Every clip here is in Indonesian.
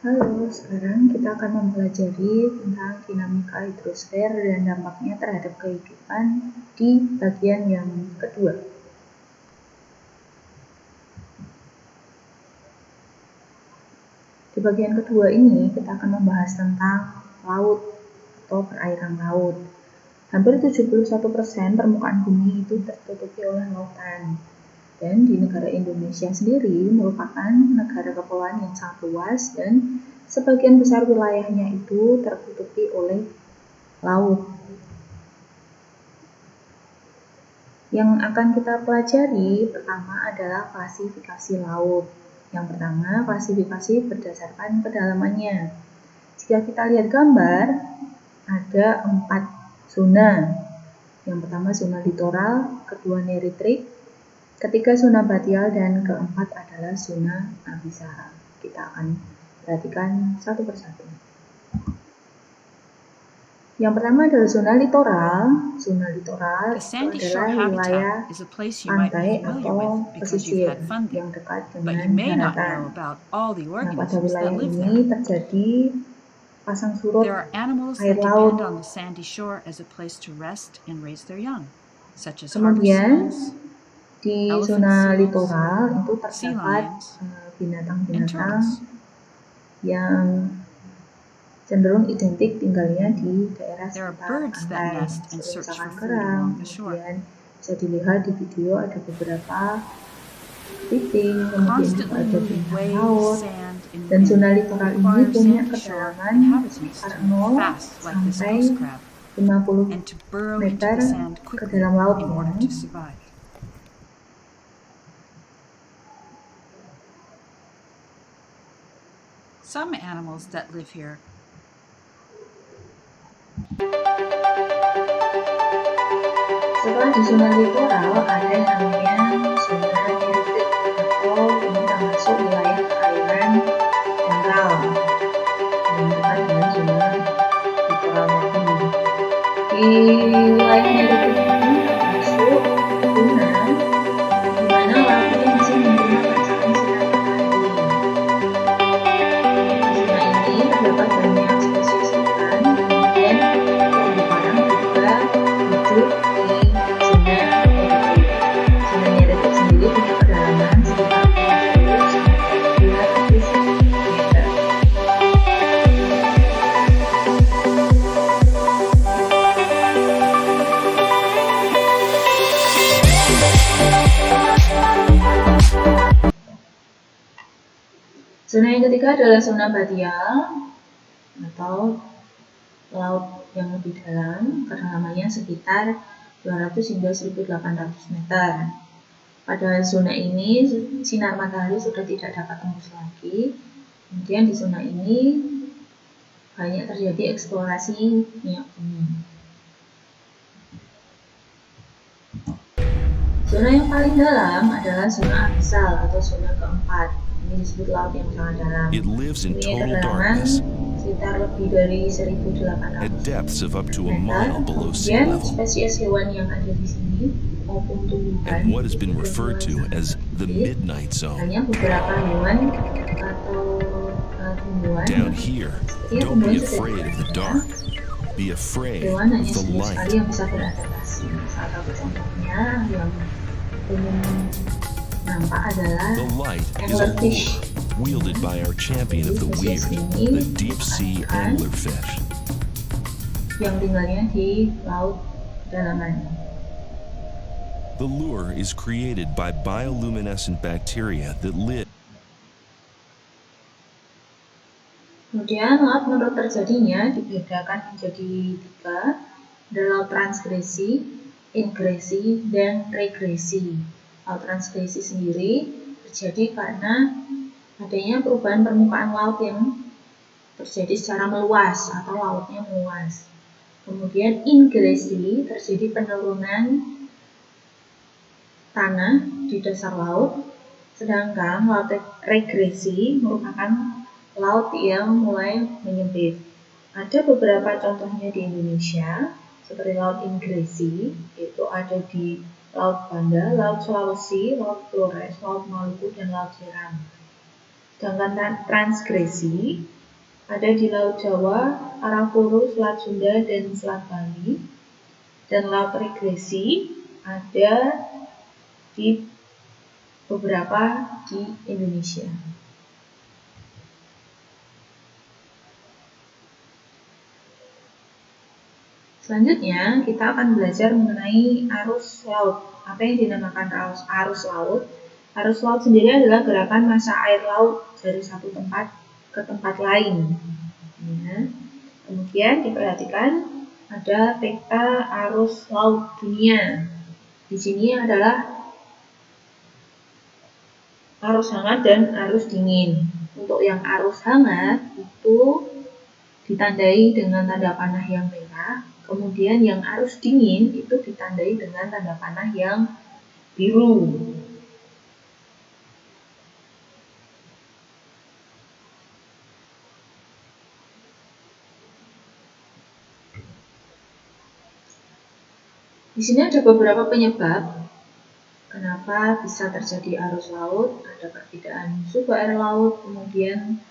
Halo, sekarang kita akan mempelajari tentang dinamika hidrosfer dan dampaknya terhadap kehidupan di bagian yang kedua. Di bagian kedua ini kita akan membahas tentang laut atau perairan laut. Hampir 71% permukaan bumi itu tertutupi oleh lautan. Dan di negara Indonesia sendiri merupakan negara kepulauan yang sangat luas dan sebagian besar wilayahnya itu tertutupi oleh laut. Yang akan kita pelajari pertama adalah klasifikasi laut. Yang pertama, klasifikasi berdasarkan kedalamannya. Jika kita lihat gambar, ada 4 zona. Yang pertama zona litoral, kedua neritrik, ketiga zona batial, dan keempat adalah zona abisara. Kita akan perhatikan satu persatu. Yang pertama adalah zona litoral. Zona litoral itu adalah wilayah pantai atau pesisir yang dekat dengan daratan. Nah, pada wilayah ini terjadi pasang surut air laut. Kemudian di zona litoral itu terdapat binatang-binatang yang cenderung identik tinggalnya di daerah sekitar pantai, seperti misalkan kerang. Kemudian bisa dilihat di video ada beberapa kepiting, kemudian juga ada bintang laut. Dan zona litoral ini punya kedalaman sekitar 0 sampai 50 meter ke dalam laut. Some animals that live here Setelah di zona litoral ada yang namanya zona neritrik atau ini termasuk wilayah perairan dangkal yang dekat dengan zona litoral tadi. Di wilayah neritrik ini termasuk zona di mana laut ini masih menerima pancaran sinar matahari. Di zona ini terdapat banyak spesies ikan, kemudian terumbu karang juga hidup di zona neritrik. Zona neritrik sendiri punya kedalaman sekitar 40 sampai 200 meter. Zona yang ketiga adalah zona batial atau laut yang lebih dalam, kedalamannya sekitar 200 hingga 1800 meter. Pada zona ini sinar matahari sudah tidak dapat tembus lagi. Kemudian di zona ini banyak terjadi eksplorasi minyak bumi. Zona yang paling dalam adalah zona abisal atau zona keempat. Ini disebut laut yang sangat dalam. Ini kedalaman sekitar lebih dari 1800 meter. Kemudian spesies hewan yang ada di sini maupun tumbuhan hanya beberapa hewan atau tumbuhan hewan hanya sedikit sekali yang bisa beradaptasi. Salah satu contohnya yang umum nampak adalah anglerfish. Wielded by our champion of the weird, the deep sea anglerfish. Yang tinggalnya di laut kedalaman. The lure is created by bioluminescent bacteria that live. Kemudian laut menurut terjadinya dibedakan menjadi 3, ada laut transgresi, ingresi, dan regresi. Laut transgresi sendiri terjadi karena adanya perubahan permukaan laut yang terjadi secara meluas atau lautnya meluas. Kemudian ingresi terjadi penurunan tanah di dasar laut, sedangkan laut regresi merupakan laut yang mulai menyempit. Ada beberapa contohnya di Indonesia, seperti laut ingresi, itu ada di Laut Banda, Laut Sulawesi, Laut Flores, Laut Maluku, dan Laut Seram. Sedangkan transgresi ada di Laut Jawa, Arafuru, Selat Sunda, dan Selat Bali. Dan laut regresi ada di beberapa di Indonesia. Selanjutnya, kita akan belajar mengenai arus laut. Apa yang dinamakan arus laut? Arus laut sendiri adalah gerakan massa air laut dari satu tempat ke tempat lain. Ya. Kemudian diperhatikan ada peta arus laut dunia. Di sini adalah arus hangat dan arus dingin. Untuk yang arus hangat itu ditandai dengan tanda panah yang merah. Kemudian yang arus dingin itu ditandai dengan tanda panah yang biru. Di sini ada beberapa penyebab kenapa bisa terjadi arus laut. Ada perbedaan suhu air laut, kemudian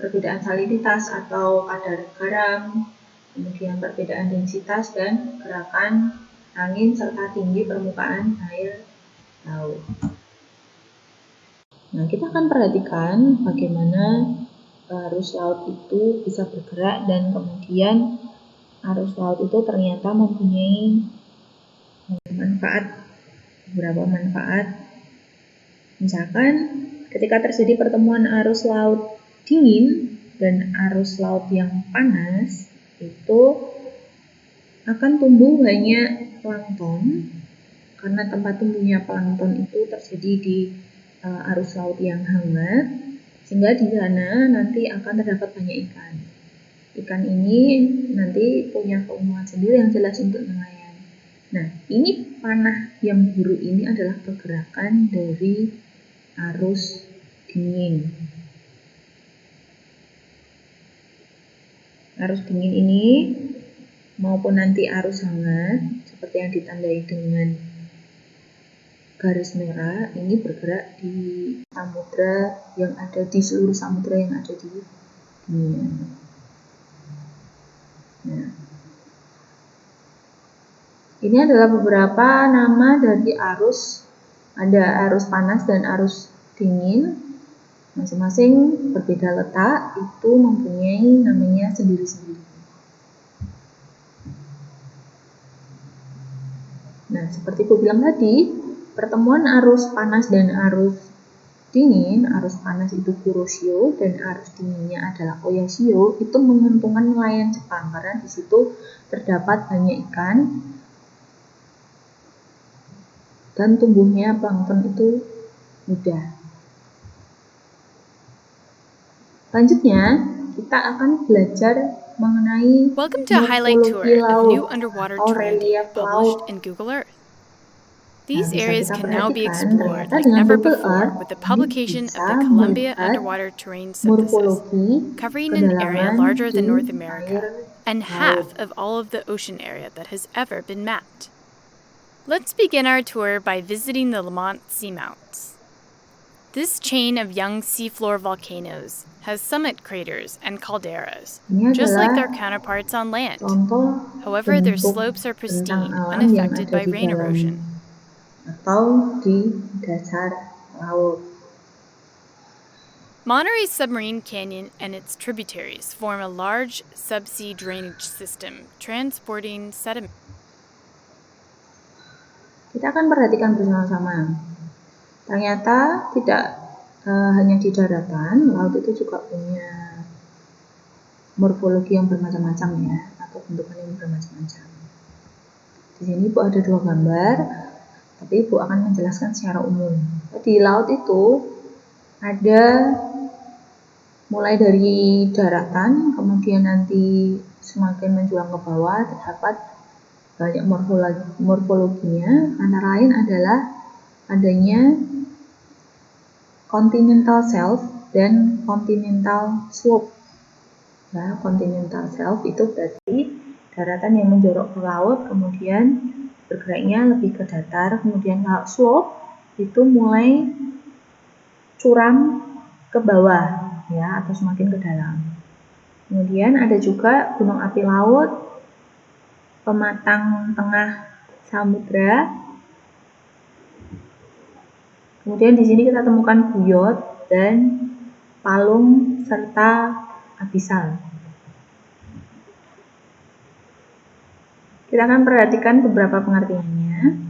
perbedaan salinitas atau kadar garam, kemudian perbedaan densitas dan gerakan angin serta tinggi permukaan air laut. Nah, kita akan perhatikan bagaimana arus laut itu bisa bergerak dan kemudian arus laut itu ternyata mempunyai beberapa manfaat. Misalkan ketika terjadi pertemuan arus laut dingin dan arus laut yang panas, itu akan tumbuh banyak plankton karena tempat tumbuhnya plankton itu terjadi di arus laut yang hangat, sehingga di sana nanti akan terdapat banyak ikan. Ikan ini nanti punya keuntungan sendiri yang jelas untuk nelayan. Nah, ini panah yang biru ini adalah pergerakan dari arus dingin. Arus dingin ini maupun nanti arus hangat seperti yang ditandai dengan garis merah ini bergerak di samudra yang ada di seluruh samudra yang ada di dunia. Nah, ini adalah beberapa nama dari arus. Ada arus panas dan arus dingin. Masing-masing berbeda letak, itu mempunyai namanya sendiri-sendiri. Nah, seperti aku bilang tadi, pertemuan arus panas dan arus dingin, arus panas itu Kuroshio dan arus dinginnya adalah Oyashio, itu menguntungkan nelayan Jepang karena di situ terdapat banyak ikan dan tumbuhnya plankton itu mudah. Selanjutnya, kita akan belajar mengenai Welcome to a highlight tour of new underwater atau terrain relief published laut. in Google Earth. These Bisa areas kita can now be perhatikan, explored ternyata like dengan never Google before Earth, with the ini publication of bisa the Columbia melihat Underwater Terrain Synthesis, morfologi covering an area kedalaman larger than di North America air and laut. half of all of the ocean area that has ever been mapped. Let's begin our tour by visiting the Lamont Seamounts. This chain of young seafloor volcanoes has summit craters and calderas, Ini just like their adalah counterparts on land. contoh However, their bentuk slopes are bentang pristine, alam yang unaffected ada by di rain dalam erosion. atau di dasar laut. Monterey Submarine Canyon and its tributaries form a large subsea drainage system transporting sediment. Kita akan perhatikan bersama-sama. Ternyata tidak hanya di daratan, laut itu juga punya morfologi yang bermacam-macam ya, atau bentukan yang bermacam-macam. Di sini Ibu ada 2 gambar, tapi Ibu akan menjelaskan secara umum. Di laut itu ada mulai dari daratan, kemudian nanti semakin menjulang ke bawah terdapat banyak morfologinya, antara lain adalah adanya continental shelf dan continental slope. Nah, continental shelf itu berarti daratan yang menjorok ke laut, kemudian bergeraknya lebih ke datar, kemudian kalau slope itu mulai curam ke ke bawah ya, atau semakin ke dalam. Kemudian ada juga gunung api laut, pematang tengah samudra. Kemudian di sini kita temukan buyut dan palung serta abisal. Kita akan perhatikan beberapa pengertiannya.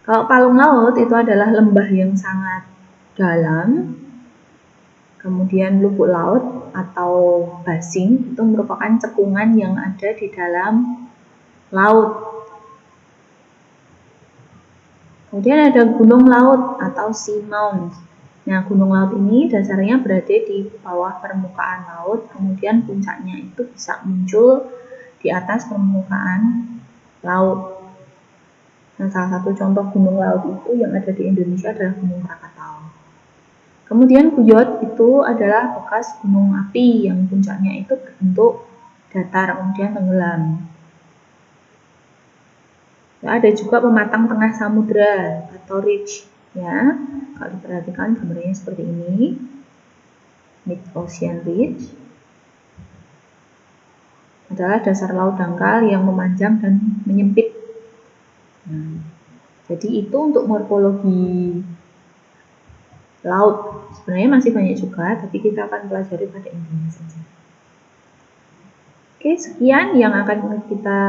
Kalau palung laut itu adalah lembah yang sangat dalam. Kemudian lubuk laut atau basing itu merupakan cekungan yang ada di dalam laut. Kemudian ada gunung laut atau sea mount. Nah, gunung laut ini dasarnya berada di bawah permukaan laut, kemudian puncaknya itu bisa muncul di atas permukaan laut. Nah, salah satu contoh gunung laut itu yang ada di Indonesia adalah Gunung Krakatau. Kemudian buyut itu adalah bekas gunung api yang puncaknya itu berbentuk datar kemudian tenggelam. Nah, ada juga pematang tengah samudra atau ridge ya. Kalau diperhatikan gambarnya seperti ini. Mid Ocean Ridge adalah dasar laut dangkal yang memanjang dan menyempit. Nah, jadi itu untuk morfologi laut. Sebenarnya masih banyak juga, tapi kita akan pelajari pada intinya saja. Oke, sekian yang akan kita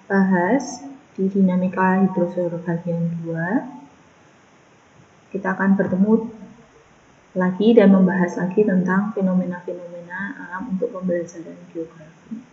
bahas di dinamika hidrosfer bagian 2. Kita akan bertemu lagi dan membahas lagi tentang fenomena-fenomena alam untuk pembelajaran geografi.